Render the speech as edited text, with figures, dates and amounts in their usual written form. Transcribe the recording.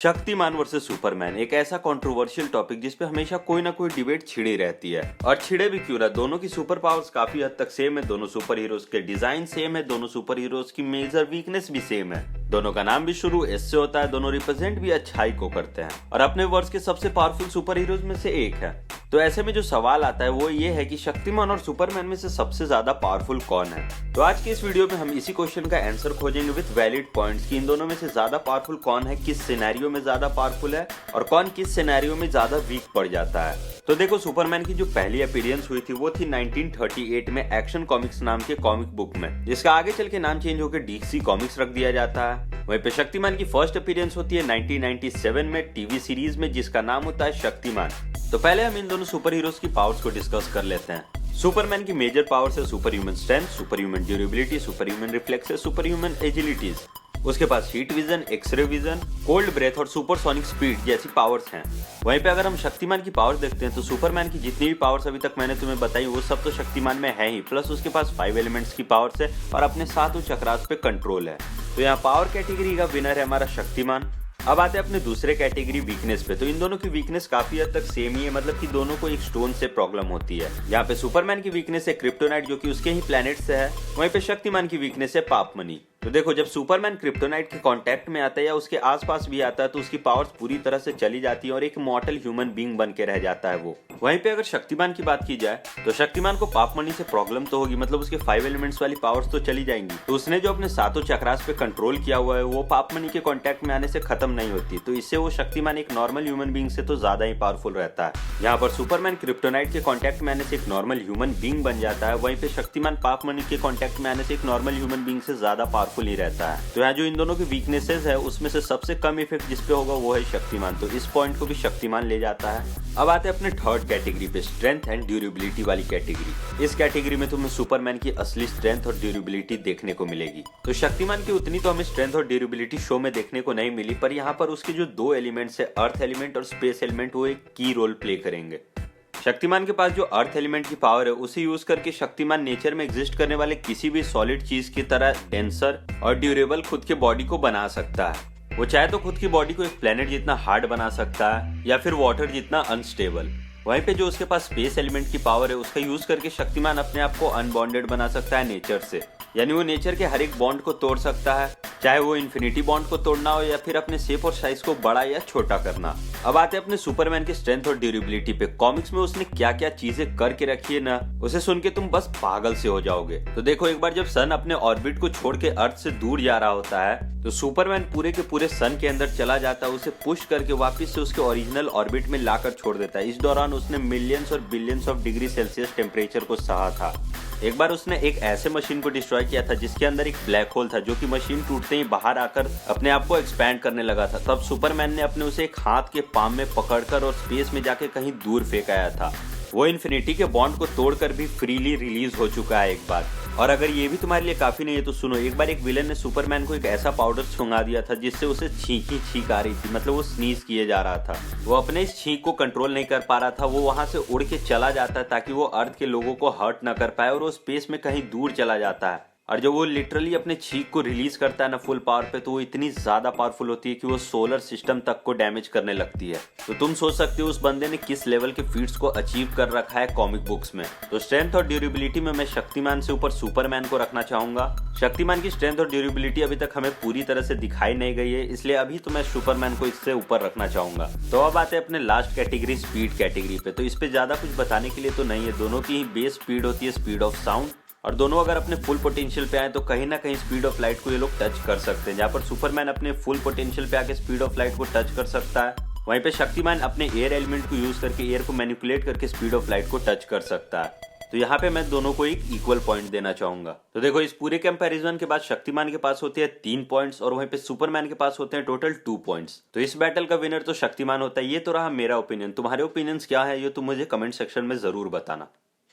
Shaktimaan versus Superman एक ऐसा controversial topic जिस पे हमेशा कोई ना कोई डिबेट छिड़ी रहती है। और छिड़े भी क्यों ना, दोनों की सुपर पावर्स काफी हद तक सेम है, दोनों सुपर हीरोज के डिजाइन सेम है, दोनों सुपर हीरोज की मेजर वीकनेस भी सेम है, दोनों का नाम भी शुरू एस से होता है, दोनों रिप्रेजेंट भी अच्छाई को करते हैं और अपने वर्ष के सबसे पावरफुल सुपर हीरोज में से एक है। तो ऐसे में जो सवाल आता है वो ये है कि शक्तिमान और सुपरमैन में से सबसे ज्यादा पावरफुल कौन है। तो आज की इस वीडियो में हम इसी क्वेश्चन का आंसर खोजेंगे विद वैलिड पॉइंट्स कि इन दोनों में से ज्यादा पावरफुल कौन है, किस सिनेरियो में ज्यादा पावरफुल है और कौन किस सिनेरियो में ज्यादा वीक पड़ जाता है। तो देखो, सुपरमैन की जो पहली अपीयरेंस हुई थी वो थी 1938 में एक्शन कॉमिक्स नाम के कॉमिक बुक में, जिसका आगे चल के नाम चेंज होकर डीसी कॉमिक्स रख दिया जाता है। वहीं पे शक्तिमान की फर्स्ट अपीयरेंस होती है 1997 में टीवी सीरीज में, जिसका नाम होता है शक्तिमान। तो पहले हम इन दोनों सुपर हीरोज की पावर्स को डिस्कस कर लेते हैं। सुपरमैन की मेजर पावर्स है super human strength, super human durability, super human reflexes, super human agilities. उसके पास heat vision, X-ray vision, cold breath और सुपरसोनिक स्पीड जैसी पावर्स हैं। वहीं पे अगर हम शक्तिमान की पावर्स देखते हैं तो सुपरमैन की जितनी भी पावर्स अभी तक मैंने तुम्हें बताई वो सब तो शक्तिमान में है ही, प्लस उसके पास 5 एलिमेंट्स की पावर्स है और अपने 7 चक्रास पे कंट्रोल है। तो यहाँ पावर कैटेगरी का विनर है हमारा शक्तिमान। अब आते हैं अपने दूसरे कैटेगरी वीकनेस पे। तो इन दोनों की वीकनेस काफी हद तक सेम ही है, मतलब कि दोनों को एक स्टोन से प्रॉब्लम होती है। यहाँ पे सुपरमैन की वीकनेस है क्रिप्टोनाइट, जो कि उसके ही प्लेनेट से है। वहीं पे शक्तिमान की वीकनेस है पाप मनी। तो देखो, जब सुपरमैन क्रिप्टोनाइट के कांटेक्ट में आता है या उसके आसपास भी आता है तो उसकी पावर्स पूरी तरह से चली जाती है और एक मॉर्टल ह्यूमन बीइंग बन के रह जाता है वो। वहीं पे अगर शक्तिमान की बात की जाए तो शक्तिमान को पाप मनी से प्रॉब्लम तो होगी, मतलब उसके 5 एलिमेंट्स वाली पावर्स तो चली जाएंगी। तो उसने जो अपने 7 चक्रास पे कंट्रोल किया हुआ है वो पाप मनी के कांटेक्ट में आने से खत्म नहीं होती, तो इससे वो शक्तिमान एक नॉर्मल ह्यूमन बीइंग से तो ज्यादा ही पावरफुल रहता है। यहाँ पर सुपरमैन क्रिप्टोनाइट के कांटेक्ट में आने से एक नॉर्मल ह्यूमन बीइंग बन जाता है, वहीं पे शक्तिमान पाप मनी के कांटेक्ट में आने से एक नॉर्मल ह्यूमन बीइंग से ज्यादा पावरफुल ही रहता है। तो यहाँ जो इन दोनों की वीकनेसेस है उसमें से सबसे कम इफेक्ट जिसपे होगा वो है शक्तिमान, तो इस पॉइंट को भी शक्तिमान ले जाता है। अब आते हैं अपने थर्ड कैटेगरी पे, स्ट्रेंथ एंड ड्यूरेबिलिटी वाली कैटेगरी। इस कैटेगरी में तुम्हें सुपरमैन की असली स्ट्रेंथ और ड्यूरेबिलिटी देखने को मिलेगी। तो शक्तिमान की उतनी तो हमें स्ट्रेंथ और ड्यूरेबिलिटी शो में देखने को नहीं मिली, पर यहाँ पर उसके जो 2 एलिमेंट्स है, अर्थ एलिमेंट और स्पेस एलिमेंट, वो एक की रोल प्ले करेंगे। शक्तिमान के पास जो अर्थ एलिमेंट की पावर है उसे यूज करके शक्तिमान नेचर में एग्जिस्ट करने वाले किसी भी सॉलिड चीज की तरह डेंसर और ड्यूरेबल खुद के बॉडी को बना सकता है। वो चाहे तो खुद की बॉडी को एक प्लेनेट जितना हार्ड बना सकता है या फिर वाटर जितना अनस्टेबल। वहीं पे जो उसके पास स्पेस एलिमेंट की पावर है उसका यूज करके शक्तिमान अपने आप को अनबॉन्डेड बना सकता है नेचर से, यानी वो नेचर के हर एक बॉन्ड को तोड़ सकता है, चाहे वो इन्फिनिटी बॉन्ड को तोड़ना हो या फिर अपने शेप और साइज को बड़ा या छोटा करना। अब आते हैं अपने सुपरमैन के स्ट्रेंथ और ड्यूरेबिलिटी पे। कॉमिक्स में उसने क्या क्या चीजें करके रखी है ना, उसे सुन के तुम बस पागल से हो जाओगे। तो देखो, एक बार जब सन अपने ऑर्बिट को छोड़ के अर्थ से दूर जा रहा होता है तो सुपरमैन पूरे के पूरे सन के अंदर चला जाता है, उसे पुश करके वापस से उसके ओरिजिनल ऑर्बिट में लाकर छोड़ देता है। इस दौरान उसने मिलियंस और billions of degree Celsius temperature को सहा था। एक बार उसने एक ऐसे मशीन को डिस्ट्रॉय किया था जिसके अंदर एक ब्लैक होल था, जो कि मशीन टूटते ही बाहर आकर अपने आप को एक्सपैंड करने लगा था। तब सुपरमैन ने अपने उसे एक हाथ के पाम में पकड़कर और स्पेस में जाके कहीं दूर फेंकाया था। वो इन्फिनिटी के बॉन्ड को तोड़कर भी फ्रीली रिलीज हो चुका है एक बार। और अगर ये भी तुम्हारे लिए काफी नहीं है तो सुनो, एक बार एक विलन ने सुपरमैन को एक ऐसा पाउडर छुंगा दिया था जिससे उसे छींक आ रही थी, मतलब वो स्नीज किए जा रहा था। वो अपने इस छींक को कंट्रोल नहीं कर पा रहा था, वो वहां से उड़ के चला जाता है ताकि वो अर्थ के लोगों को हर्ट ना कर पाए और वो स्पेस में कहीं दूर चला जाता है। और जब वो लिटरली अपने छींक को रिलीज करता है ना फुल पावर पे, तो वो इतनी ज्यादा पावरफुल होती है कि वो सोलर सिस्टम तक को डैमेज करने लगती है। तो तुम सोच सकते हो उस बंदे ने किस लेवल के फीट्स को अचीव कर रखा है कॉमिक बुक्स में। तो स्ट्रेंथ और ड्यूरेबिलिटी में मैं शक्तिमान से ऊपर सुपरमैन को रखना चाहूंगा। शक्तिमान की स्ट्रेंथ और ड्यूरेबिलिटी अभी तक हमें पूरी तरह से दिखाई नहीं गई है, इसलिए अभी तो मैं सुपरमैन को इससे ऊपर रखना चाहूंगा। तो अब आते हैं अपने लास्ट कैटेगरी, स्पीड कैटेगरी पे। तो इस पे ज्यादा कुछ बताने के लिए तो नहीं है, दोनों की ही बेस स्पीड होती है, स्पीड ऑफ साउंड, और दोनों अगर अपने फुल पोटेंशियल पे आए तो कहीं ना कहीं स्पीड ऑफ लाइट को ये लोग टच कर सकते हैं। जहाँ पर सुपरमैन अपने फुल पोटेंशियल पे आके स्पीड ऑफ लाइट को टच कर सकता है, वहीं पे शक्तिमान अपने एयर एलिमेंट को यूज करके एयर को मैनिपुलेट करके स्पीड ऑफ लाइट को टच कर सकता है। तो यहाँ पे मैं दोनों को एक इक्वल पॉइंट देना चाहूंगा। तो देखो, इस पूरे कंपैरिजन के बाद शक्तिमान के पास होते हैं 3 पॉइंट्स और वहीं पे सुपरमैन के पास होते हैं टोटल 2 पॉइंट्स। तो इस बैटल का विनर तो शक्तिमान होता है। ये तो रहा मेरा ओपिनियन। तुम्हारे ओपिनियंस क्या है ये तुम मुझे कमेंट सेक्शन में जरूर बताना।